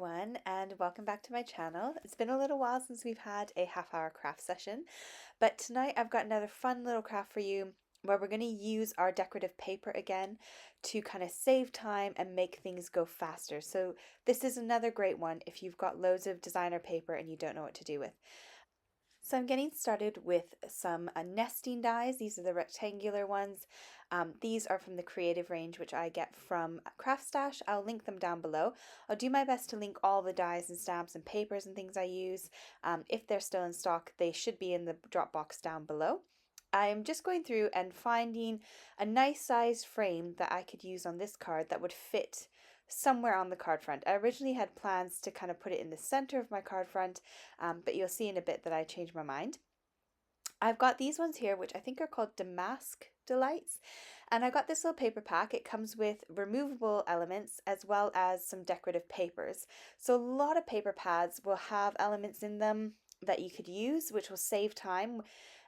everyone, and welcome back to my channel. It's been a little while since we've had a half-hour craft session, but tonight I've got another fun little craft for you where we're going to use our decorative paper again to kind of save time and make things go faster. So this is another great one if you've got loads of designer paper and you don't know what to do with. So I'm getting started with some nesting dies. These are the rectangular ones. These are from the Creative range, which I get from Craft Stash. I'll link them down below. I'll do my best to link all the dies and stamps and papers and things I use. If they're still in stock, they should be in the drop box down below. I'm just going through and finding a nice sized frame that I could use on this card that would fit somewhere on the card front. I originally had plans to kind of put it in the center of my card front, but you'll see in a bit that I changed my mind. I've got these ones here, which I think are called Damask Delights, and I got this little paper pack. It comes with removable elements as well as some decorative papers. So a lot of paper pads will have elements in them that you could use, which will save time.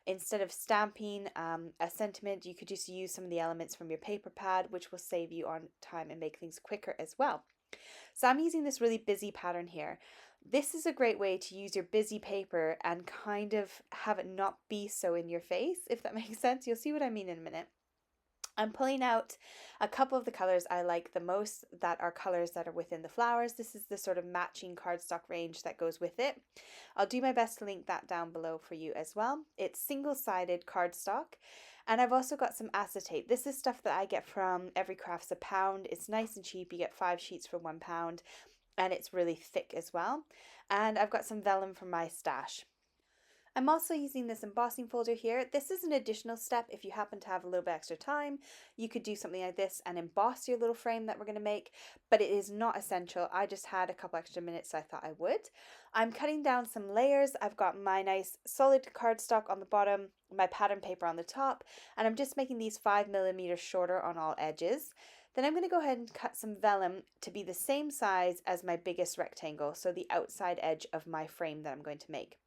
Instead of stamping a sentiment, you could just use some of the elements from your paper pad, which will save you on time and make things quicker as well. So I'm using this really busy pattern here. This is a great way to use your busy paper and kind of have it not be so in your face, if that makes sense. You'll see what I mean in a minute. I'm pulling out a couple of the colors I like the most that are colors that are within the flowers. This is the sort of matching cardstock range that goes with it. I'll do my best to link that down below for you as well. It's single-sided cardstock, and I've also got some acetate. This is stuff that I get from Every Craft's a pound. It's nice and cheap. You get 5 sheets for £1, and it's really thick as well. And I've got some vellum from my stash. I'm also using this embossing folder here. This is an additional step. If you happen to have a little bit extra time, you could do something like this and emboss your little frame that we're going to make, but it is not essential. I just had a couple extra minutes, so I thought I would. I'm cutting down some layers. I've got my nice solid cardstock on the bottom, my pattern paper on the top, and I'm just making these 5mm shorter on all edges. Then I'm going to go ahead and cut some vellum to be the same size as my biggest rectangle, so the outside edge of my frame that I'm going to make.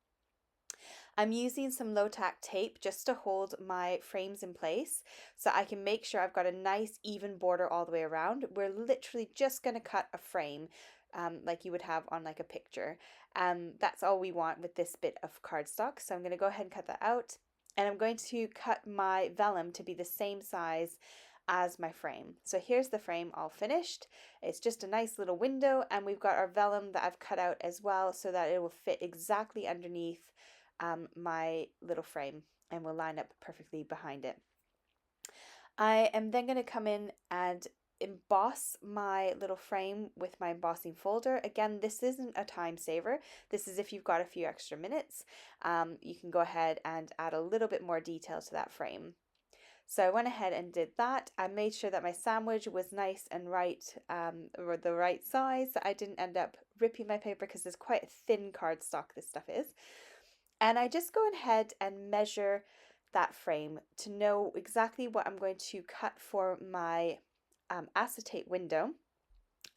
I'm using some low-tack tape just to hold my frames in place so I can make sure I've got a nice even border all the way around. We're literally just going to cut a frame like you would have on like a picture. That's all we want with this bit of cardstock. So I'm going to go ahead and cut that out. And I'm going to cut my vellum to be the same size as my frame. So here's the frame all finished. It's just a nice little window, and we've got our vellum that I've cut out as well so that it will fit exactly underneath my little frame and will line up perfectly behind it. I am then going to come in and emboss my little frame with my embossing folder. Again, this isn't a time saver. This is if you've got a few extra minutes. You can go ahead and add a little bit more detail to that frame. So I went ahead and did that. I made sure that my sandwich was nice and right, or the right size. I didn't end up ripping my paper because it's quite a thin cardstock, this stuff is. And I just go ahead and measure that frame to know exactly what I'm going to cut for my acetate window.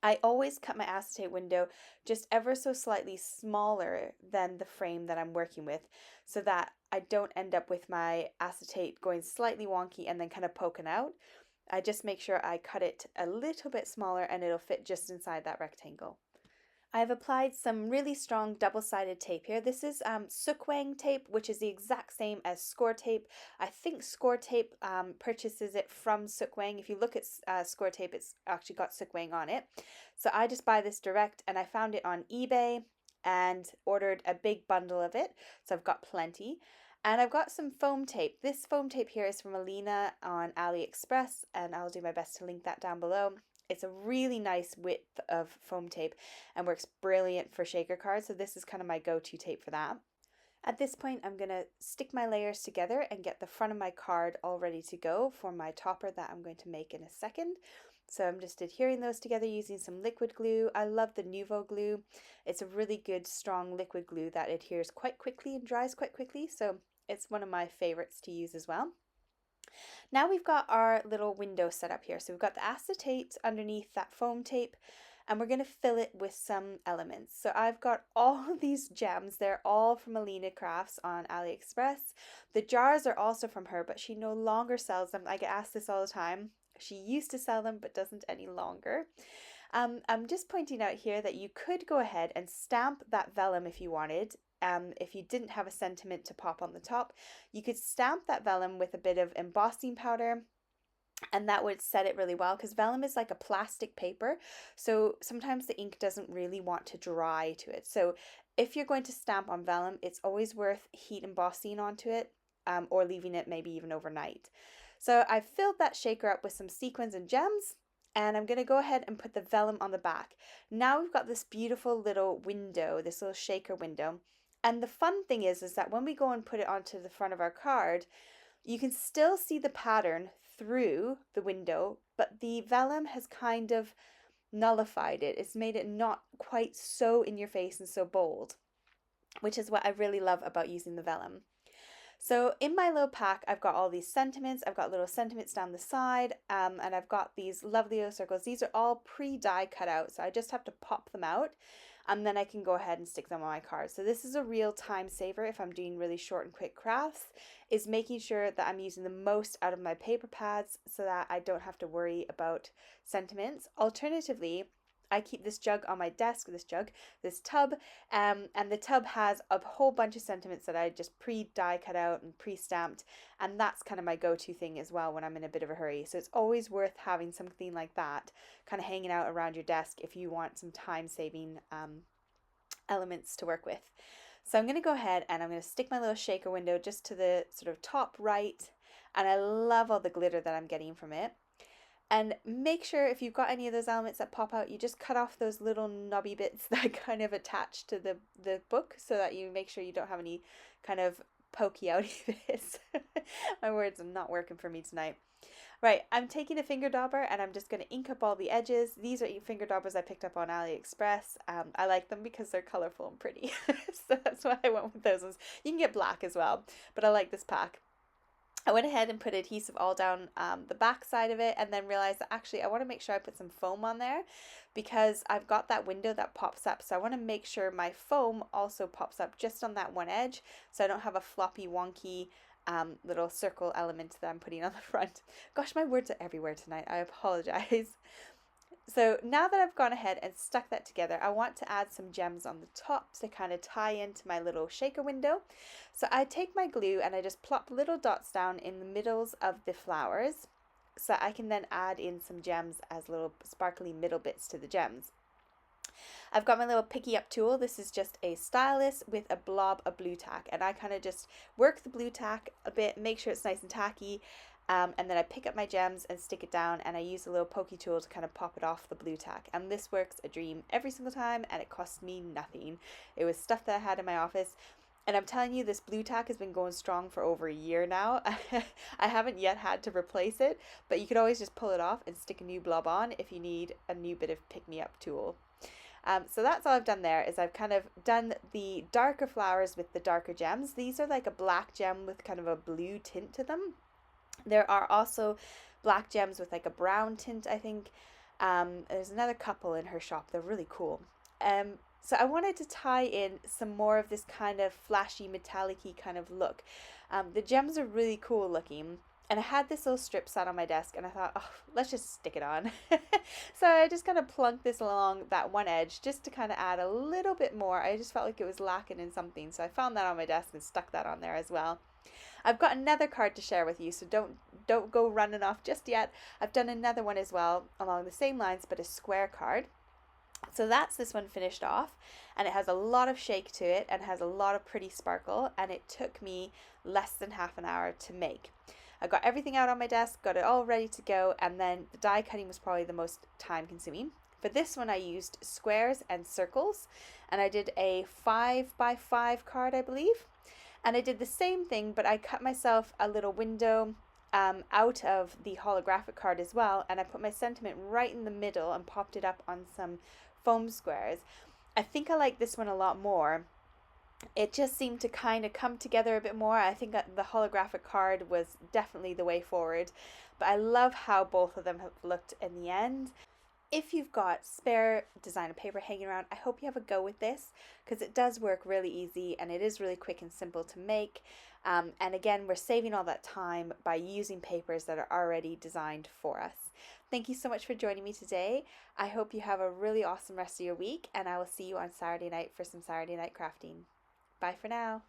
I always cut my acetate window just ever so slightly smaller than the frame that I'm working with so that I don't end up with my acetate going slightly wonky and then kind of poking out. I just make sure I cut it a little bit smaller and it'll fit just inside that rectangle. I've applied some really strong double-sided tape here. This is Sookwang tape, which is the exact same as Score tape. I think Score tape purchases it from Sookwang. If you look at Score tape, it's actually got Sookwang on it. So I just buy this direct, and I found it on eBay and ordered a big bundle of it. So I've got plenty. And I've got some foam tape. This foam tape here is from Alina on AliExpress, and I'll do my best to link that down below. It's a really nice width of foam tape and works brilliant for shaker cards, so this is kind of my go-to tape for that. At this point, I'm going to stick my layers together and get the front of my card all ready to go for my topper that I'm going to make in a second. So I'm just adhering those together using some liquid glue. I love the Nuvo glue. It's a really good, strong liquid glue that adheres quite quickly and dries quite quickly, so it's one of my favorites to use as well. Now we've got our little window set up here. So we've got the acetate underneath that foam tape, and we're going to fill it with some elements. So I've got all of these gems. They're all from Alina Crafts on AliExpress. The jars are also from her, but she no longer sells them. I get asked this all the time. She used to sell them, but doesn't any longer. I'm just pointing out here that you could go ahead and stamp that vellum if you wanted. If you didn't have a sentiment to pop on the top, you could stamp that vellum with a bit of embossing powder, and that would set it really well because vellum is like a plastic paper, so sometimes the ink doesn't really want to dry to it. So if you're going to stamp on vellum, it's always worth heat embossing onto it, or leaving it maybe even overnight. So I've filled that shaker up with some sequins and gems, and I'm going to go ahead and put the vellum on the back. Now we've got this beautiful little window, this little shaker window. And the fun thing is that when we go and put it onto the front of our card, you can still see the pattern through the window, but the vellum has kind of nullified it. It's made it not quite so in your face and so bold, which is what I really love about using the vellum. So in my little pack, I've got all these sentiments. I've got little sentiments down the side, and I've got these lovely little circles. These are all pre-die cut out, so I just have to pop them out, and then I can go ahead and stick them on my cards. So this is a real time saver if I'm doing really short and quick crafts, is making sure that I'm using the most out of my paper pads so that I don't have to worry about sentiments. Alternatively, I keep this jug on my desk, this tub, and the tub has a whole bunch of sentiments that I just pre-die cut out and pre-stamped, and that's kind of my go-to thing as well when I'm in a bit of a hurry. So it's always worth having something like that kind of hanging out around your desk if you want some time-saving elements to work with. So I'm going to go ahead and I'm going to stick my little shaker window just to the sort of top right, and I love all the glitter that I'm getting from it. And make sure if you've got any of those elements that pop out, you just cut off those little knobby bits that kind of attach to the book so that you make sure you don't have any kind of pokey outy bits. My words are not working for me tonight. Right, I'm taking a finger dauber and I'm just going to ink up all the edges. These are finger daubers I picked up on AliExpress. I like them because they're colorful and pretty. So that's why I went with those ones. You can get black as well, but I like this pack. I went ahead and put adhesive all down the back side of it, and then realized that actually I want to make sure I put some foam on there because I've got that window that pops up. So I want to make sure my foam also pops up just on that one edge so I don't have a floppy, wonky little circle element that I'm putting on the front. Gosh, my words are everywhere tonight. I apologize. So now that I've gone ahead and stuck that together, I want to add some gems on the top to kind of tie into my little shaker window. So I take my glue and I just plop little dots down in the middles of the flowers so I can then add in some gems as little sparkly middle bits to the gems. I've got my little picky up tool. This is just a stylus with a blob of blue tack, and I kind of just work the blue tack a bit, make sure it's nice and tacky, and then I pick up my gems and stick it down, and I use a little pokey tool to kind of pop it off the blue tack. And this works a dream every single time, and it cost me nothing. It was stuff that I had in my office. And I'm telling you, this blue tack has been going strong for over a year now. I haven't yet had to replace it, but you could always just pull it off and stick a new blob on if you need a new bit of pick-me-up tool. So that's all I've done there, is I've kind of done the darker flowers with the darker gems. These are like a black gem with kind of a blue tint to them. There are also black gems with like a brown tint, I think. There's another couple in her shop. They're really cool. So I wanted to tie in some more of this kind of flashy, metallic-y kind of look. The gems are really cool looking. And I had this little strip sat on my desk and I thought, oh, let's just stick it on. So I just kind of plunked this along that one edge just to kind of add a little bit more. I just felt like it was lacking in something. So I found that on my desk and stuck that on there as well. I've got another card to share with you, so don't go running off just yet. I've done another one as well along the same lines, but a square card. So that's this one finished off, and it has a lot of shake to it and has a lot of pretty sparkle, and it took me less than half an hour to make. I got everything out on my desk, got it all ready to go, and then the die cutting was probably the most time consuming. For this one I used squares and circles, and I did a 5x5 card, I believe. And I did the same thing, but I cut myself a little window out of the holographic card as well, and I put my sentiment right in the middle and popped it up on some foam squares. I think I like this one a lot more. It just seemed to kind of come together a bit more. I think that the holographic card was definitely the way forward, but I love how both of them have looked in the end. If you've got spare designer paper hanging around, I hope you have a go with this because it does work really easy and it is really quick and simple to make. And again, we're saving all that time by using papers that are already designed for us. Thank you so much for joining me today. I hope you have a really awesome rest of your week, and I will see you on Saturday night for some Saturday night crafting. Bye for now.